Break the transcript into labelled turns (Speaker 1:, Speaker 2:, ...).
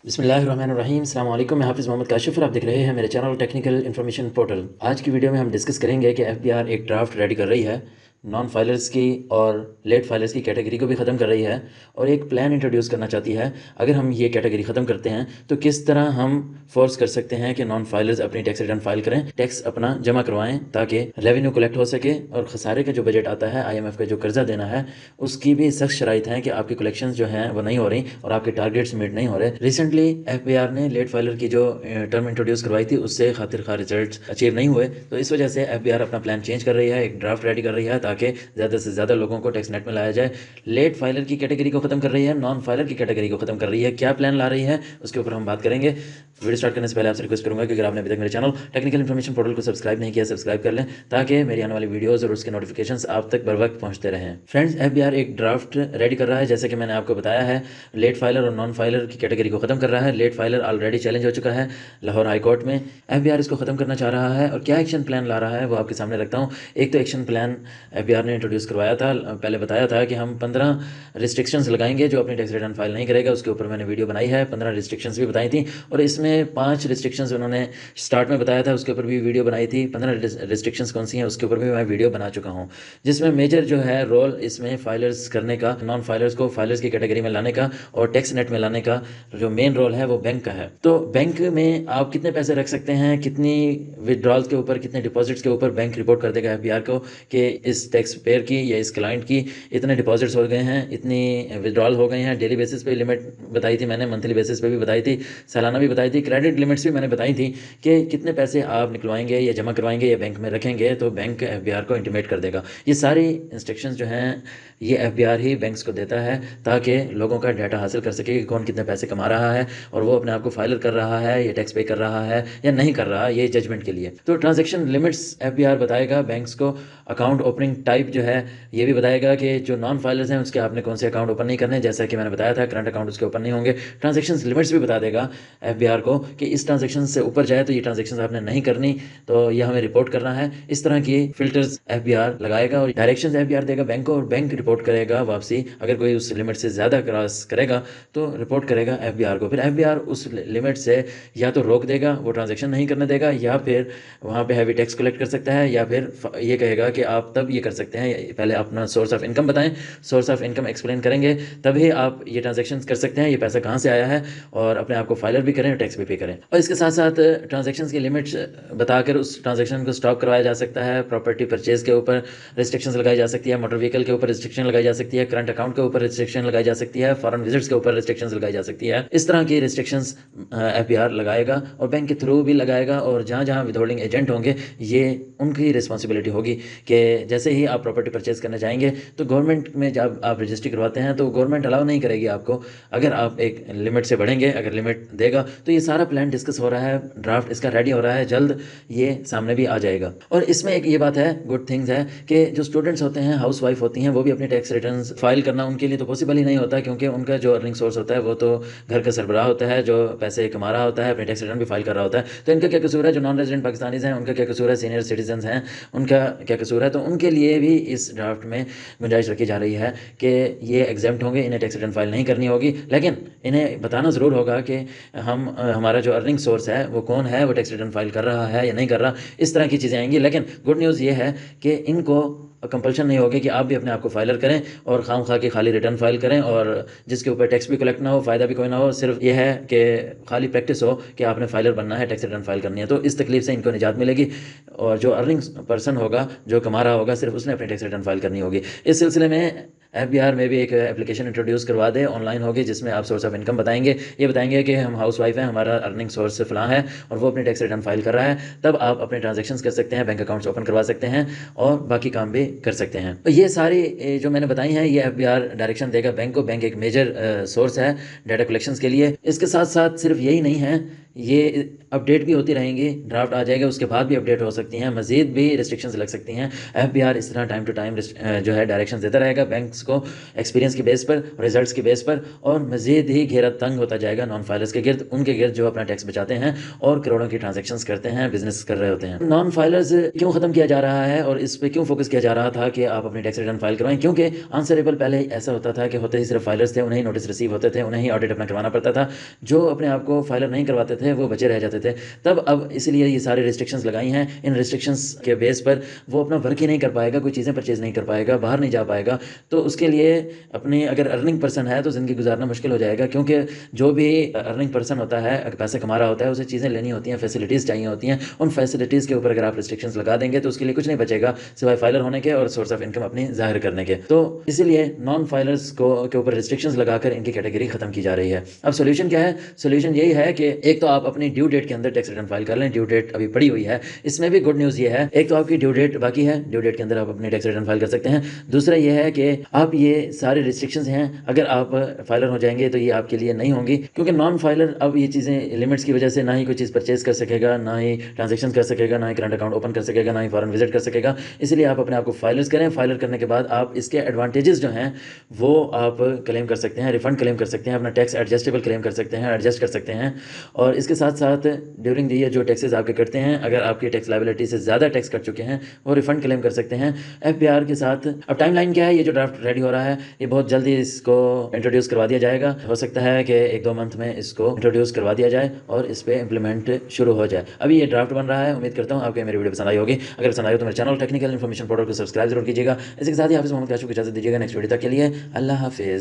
Speaker 1: बिस्मिल्लाहिर्रहमानिर्रहीम। अस्सलाम वालेकुम। मैं हाफ़िज़ मोहम्मद काशिफ़ और आप देख रहे हैं मेरे चैनल टेक्निकल इन्फॉर्मेशन पोर्टल। आज की वीडियो में हम डिस्कस करेंगे कि एफबीआर एक ड्राफ्ट रेडी कर रही है, नॉन फाइलर्स की और लेट फाइलर्स की कैटेगरी को भी ख़त्म कर रही है और एक प्लान इंट्रोड्यूस करना चाहती है। अगर हम ये कैटेगरी ख़त्म करते हैं तो किस तरह हम फोर्स कर सकते हैं कि नॉन फाइलर्स अपनी टैक्स रिटर्न फाइल करें, टैक्स अपना जमा करवाएं ताकि रेवेन्यू कलेक्ट हो सके और खसारे का जो बजट आता है, IMF का जो कर्जा देना है, उसकी भी सख्त शराइत हैं कि आपकी कलेक्शंस जो हैं वो नहीं हो रही और आपके टारगेट्स मीट नहीं हो रहे। रिसेंटली एफबीआर ने लेट फाइलर की जो टर्म इंट्रोड्यूस करवाई थी उससे खातिर खा रिजल्ट अचीव नहीं हुए, तो इस वजह से एफबीआर अपना प्लान चेंज कर रही है, एक ड्राफ्ट रेडी कर रही है ताकि ज़्यादा से ज़्यादा लोगों को टैक्स नेट में लाया जाए। लेट फाइलर की कैटेगरी को ख़त्म कर रही है, नॉन फाइलर की कैटेगरी को ख़त्म कर रही है। क्या प्लान ला रही है उसके ऊपर हम बात करेंगे। वीडियो स्टार्ट करने से पहले आपसे रिक्वेस्ट करूंगा कि अगर आपने अभी तक मेरे चैनल टेक्निकल इन्फॉर्मेशन पोर्टल को सब्सक्राइब नहीं किया, सब्सक्राइब कर लें ताकि मेरी आने वाली वीडियोस और उसके नोटिफिकेशंस आप तक बर वक्त पहुंचते रहें। फ्रेंड्स, एफबीआर एक ड्राफ्ट रेडी कर रहा है, जैसे कि मैंने आपको बताया है। लेट फाइलर और नॉन फाइलर की कैटेगरी को ख़त्म कर रहा है। लेट फाइलर ऑलरेडी चैलेंज हो चुका है लाहौर हाई कोर्ट में। एफबीआर इसको ख़त्म करना चाह रहा है और क्या एक्शन प्लान ला रहा है वो आपके सामने रखता हूँ। एक तो एक्शन प्लान एफबीआर ने इंट्रोड्यूस करवाया था, पहले बताया था कि हम 15 रिस्ट्रिक्शंस लगाएंगे जो अपनी टैक्स रिटर्न फाइल नहीं करेगा। उसके ऊपर मैंने वीडियो बनाई है, 15 रिस्ट्रिक्शंस भी बताई थी और इसमें 5 रिस्ट्रिक्शंस उन्होंने स्टार्ट में बताया था, उसके ऊपर भी वीडियो बनाई थी। 15 रिस्ट्रिक्शंस कौन सी हैं उसके ऊपर भी मैं वीडियो बना चुका हूँ, जिसमें मेजर जो है रोल इसमें फाइलर्स करने का, नॉन फाइलर्स को फाइलर्स की कैटेगरी में लाने का और टैक्स नेट में लाने का जो मेन रोल है वो बैंक का है। तो बैंक में आप कितने पैसे रख सकते हैं, कितनी विड्रॉल्स के ऊपर, कितने डिपॉजिट्स के ऊपर बैंक रिपोर्ट कर देगा एफबीआर को कि इस टैक्स पेयर की या इस क्लाइंट की इतने डिपॉजिट्स हो गए हैं, इतनी विड्रॉल हो गए हैं। डेली बेसिस पे लिमिट बताई थी मैंने, मंथली बेसिस पे भी बताई थी, सालाना भी बताई थी, क्रेडिट लिमिट्स भी मैंने बताई थी कि कितने पैसे आप निकलवाएंगे या जमा करवाएंगे या बैंक में रखेंगे तो बैंक एफबीआर को इंटीमेट कर देगा। ये सारी इंस्ट्रक्शंस जो हैं ये एफबीआर ही बैंक्स को देता है ताकि लोगों का डाटा हासिल कर सके कि कौन कितने पैसे कमा रहा है और वो अपने आप को फाइलर कर रहा है या टैक्स पे कर रहा है या नहीं कर रहा, ये जजमेंट के लिए। तो ट्रांजैक्शन लिमिट्स एफबीआर बताएगा बैंक्स को। अकाउंट ओपनिंग टाइप जो है ये भी बताएगा कि जो नॉन फाइलर्स हैं उसके आपने कौन से अकाउंट ओपन नहीं करने, जैसा कि मैंने बताया था करंट अकाउंट उसके ओपन नहीं होंगे। ट्रांजैक्शन लिमिट्स भी बता देगा एफबीआर को कि इस ट्रांजैक्शन से ऊपर जाए तो ये ट्रांजैक्शन आपने नहीं करनी, तो ये हमें रिपोर्ट करना है। इस तरह की फिल्टर्स एफबीआर लगाएगा और डायरेक्शंस एफबीआर देगा बैंक को और बैंक रिपोर्ट करेगा वापसी। अगर कोई उस लिमिट से ज़्यादा क्रॉस करेगा तो रिपोर्ट करेगा एफबीआर को। फिर एफबीआर उस लिमिट से या तो रोक देगा, वो ट्रांजैक्शन नहीं करने देगा, या फिर वहाँ पे हैवी टैक्स कलेक्ट कर सकता है, या फिर ये कहेगा कि आप तब ये कर सकते हैं, पहले अपना सोर्स ऑफ इनकम बताएं, सोर्स ऑफ इनकम एक्सप्लेन करेंगे तभी आप ये ट्रांजैक्शन कर सकते हैं, ये पैसा कहाँ से आया है, और अपने आप को फाइलर भी करें और टैक्स भी पे करें। और इसके साथ साथ ट्रांजैक्शन की लिमिट्स बताकर उस ट्रांजैक्शन को स्टॉप करवाया जा सकता है। प्रॉपर्टी परचेज के ऊपर रिस्ट्रिक्शंस लगाई जा सकती है, मोटर व्हीकल के ऊपर रिस्ट्रिक्शन लगाई जा सकती है, करंट अकाउंट के ऊपर रिस्ट्रिक्शन लगाई जा सकती है, फॉरेन विजिट्स के ऊपर रिस्ट्रिक्शंस लगाई जा सकती है। इस तरह की रिस्ट्रिक्शंस एफबीआर लगाएगा और बैंक के थ्रू भी लगाएगा। और जहाँ जहाँ विदहोल्डिंग एजेंट होंगे ये उनकी रिस्पॉन्सिबिलिटी होगी कि जैसे ही आप प्रॉपर्टी परचेज करने जाएंगे तो गवर्नमेंट में जब आप रजिस्ट्री करवाते हैं तो गवर्नमेंट अलाउ नहीं करेगी आपको अगर आप एक लिमिट से बढ़ेंगे, अगर लिमिट देगा। तो ये सारा प्लान डिस्कस हो रहा है, ड्राफ्ट इसका रेडी हो रहा है, जल्द ये सामने भी आ जाएगा। और इसमें एक ये बात है, गुड थिंग्स है कि जो स्टूडेंट्स होते हैं, हाउस वाइफ होती हैं, वो भी अपने टैक्स रिटर्न फाइल करना उनके लिए तो पॉसिबल ही नहीं होता, क्योंकि उनका जो अर्निंग सोर्स होता है वो तो घर का सरबराह होता है, जो पैसे कमा रहा होता है, अपने टैक्स रिटर्न भी फाइल कर रहा होता है। तो इनका क्या कसूर है? जो नॉन रेजिडेंट पाकिस्तानीज हैं उनका क्या कसूर है? सीनियर सिटीजन हैं उनका क्या कसूर है? तो उनके लिए भी इस ड्राफ्ट में गुंजाइश रखी जा रही है कि ये एग्जाम्प्ट होंगे, इन्हें टैक्स रिटर्न फाइल नहीं करनी होगी, लेकिन इन्हें बताना ज़रूर होगा कि हम हमारा जो अर्निंग सोर्स है वो कौन है, वो टैक्स रिटर्न फाइल कर रहा है या नहीं कर रहा। इस तरह की चीज़ें आएंगी। लेकिन गुड न्यूज़ ये है कि इनको कंपल्शन नहीं होगी कि आप भी अपने आप को फाइलर करें और खाम खा के खाली रिटर्न फाइल करें और जिसके ऊपर टैक्स भी कलेक्ट ना हो, फ़ायदा भी कोई ना हो। सिर्फ ये है कि खाली प्रैक्टिस हो कि आपने फाइलर बनना है, टैक्स रिटर्न फाइल करनी है। तो इस तकलीफ से इनको निजात मिलेगी और जो अर्निंग पर्सन होगा, जो कमा रहा होगा, सिर्फ उसने अपनी टैक्स रिटर्न फाइल करनी होगी। इस सिलसिले में एफबीआर में भी एक एप्लीकेशन इंट्रोड्यूस करवा दे, ऑनलाइन होगी, जिसमें आप सोर्स ऑफ इनकम बताएंगे, ये बताएंगे कि हम हाउस वाइफ हैं, हमारा अर्निंग सोर्स फलां है और वो अपनी टैक्स रिटर्न फाइल कर रहा है। तब आप अपने ट्रांजेक्शन्स कर सकते हैं, बैंक अकाउंट्स ओपन करवा सकते हैं और बाकी काम भी कर सकते हैं। तो ये सारी जो मैंने बताई हैं ये एफबीआर डायरेक्शन देगा बैंक को। बैंक एक मेजर सोर्स है डाटा कलेक्शंस के लिए। इसके साथ साथ सिर्फ यही नहीं है ये अपडेट भी होती रहेंगी, ड्राफ्ट आ जाएगा उसके बाद भी अपडेट हो सकती हैं, मज़ीद भी रिस्ट्रिक्शंस लग सकती हैं। एफबीआर इस तरह टाइम टू टाइम जो है डायरेक्शन देता रहेगा बैंक्स को, एक्सपीरियंस की बेस पर, रिजल्ट्स की बेस पर, और मज़ीद ही घेरा तंग होता जाएगा नॉन फाइलर्स के गिर्द, उनके गिर्द जो अपना टैक्स बचाते हैं और करोड़ों की ट्रांजेक्शन्स करते हैं, बिजनेस कर रहे होते हैं। नॉन फाइलर्स क्यों ख़त्म किया जा रहा है और इस पर क्यों फोकस किया जा रहा था कि आप अपनी टैक्स रिटर्न फाइल करवाएं? क्योंकि आंसरेबल पहले ऐसा होता था कि होते ही सिर्फ फाइलर्स थे, उन्हें ही नोटिस रिसीव होते थे, उन्हें ही ऑडिट अपना करवाना पड़ता था। जो अपने आप को फाइलर नहीं करवाते थे वो बचे रह जाते थे। तब अब इसलिए ये सारे रिस्ट्रिक्शंस लगाई हैं। इन रिस्ट्रिक्शंस के बेस पर वो अपना वर्क ही नहीं कर पाएगा, कोई चीज़ें परचेज़ नहीं कर पाएगा, बाहर नहीं जा पाएगा। तो उसके लिए अपनी अगर अर्निंग पर्सन है तो ज़िंदगी गुजारना मुश्किल हो जाएगा, क्योंकि जो भी अर्निंग पर्सन होता है, अगर पैसे कमा रहा होता है, उसे चीज़ें लेनी होती हैं, फैसिलिटीज़ चाहिए होती हैं। उन फैसिलिटीज़ के ऊपर अगर आप रिस्ट्रिक्शंस लगा देंगे तो उसके लिए कुछ नहीं बचेगा सिवाय फाइलर होने के और सोर्स ऑफ इनकम अपनी जाहिर करने के। तो इसीलिए नॉन फाइलर्स को के ऊपर रिस्ट्रिक्शंस लगाकर इनकी कैटेगरी खत्म की जा रही है। अब सोल्यूशन क्या है? सोल्यूशन यही है कि एक तो आप अपनी ड्यू डेट के अंदर टैक्स रिटर्न फाइल कर लें। ड्यू डेट अभी पड़ी हुई है। इसमें भी गुड न्यूज़ ये है, एक तो आपकी ड्यू डेट बाकी है, ड्यू डेट के अंदर आप अपनी टैक्स रिटर्न फाइल कर सकते हैं। दूसरा ये है कि आप ये सारे रिस्ट्रिक्शंस हैं, अगर आप फाइलर हो जाएंगे तो ये आपके लिए नहीं होंगी, क्योंकि नॉन फाइलर अब ये चीज़ें लिमिट्स की वजह से ना ही कोई चीज़ परचेज कर सकेगा, ना ही ट्रांजेक्शन कर सकेगा, ना ही करंट अकाउंट ओपन कर सकेगा, ना ही फॉरेन विजिट कर सकेगा। इसलिए आप अपने आप को फाइलर्स करें। फाइलर करने के बाद आप इसके एडवांटेजेस जो हैं वो आप क्लेम कर सकते हैं, रिफंड क्लेम कर सकते हैं, अपना टैक्स एडजस्टेबल क्लेम कर सकते हैं, एडजस्ट कर सकते हैं। और इसके साथ साथ ड्यूरिंग द ईयर जो टैक्सेस आपके कटते हैं, अगर आपकी टैक्स लायबिलिटी से ज़्यादा टैक्स कट चुके हैं, वो रिफंड क्लेम कर सकते हैं एफबीआर के साथ। अब टाइमलाइन क्या है? ये जो ड्राफ्ट रेडी हो रहा है ये बहुत जल्दी इसको इंट्रोड्यूस करवा दिया जाएगा। हो सकता है कि 1-2 मंथ में इसको इंट्रोड्यूस करवा दिया जाए और इस पर इंप्लीमेंट शुरू हो जाए। अभी ये ड्राफ्ट बन रहा है, उम्मीद करता हूँ आपको मेरी वीडियो पसंद आई होगी। अगर पसंद आई हो तो मेरे चैनल टेक्निकल इन्फॉर्मेशन पोर्टल को सब्सक्राइब जरूर कीजिएगा। इसी के साथ ही हाफिज़ मोहम्मद काशिफ को इजाज़त दीजिएगा। नेक्स्ट वीडियो तक के लिए अल्लाह हाफिज़।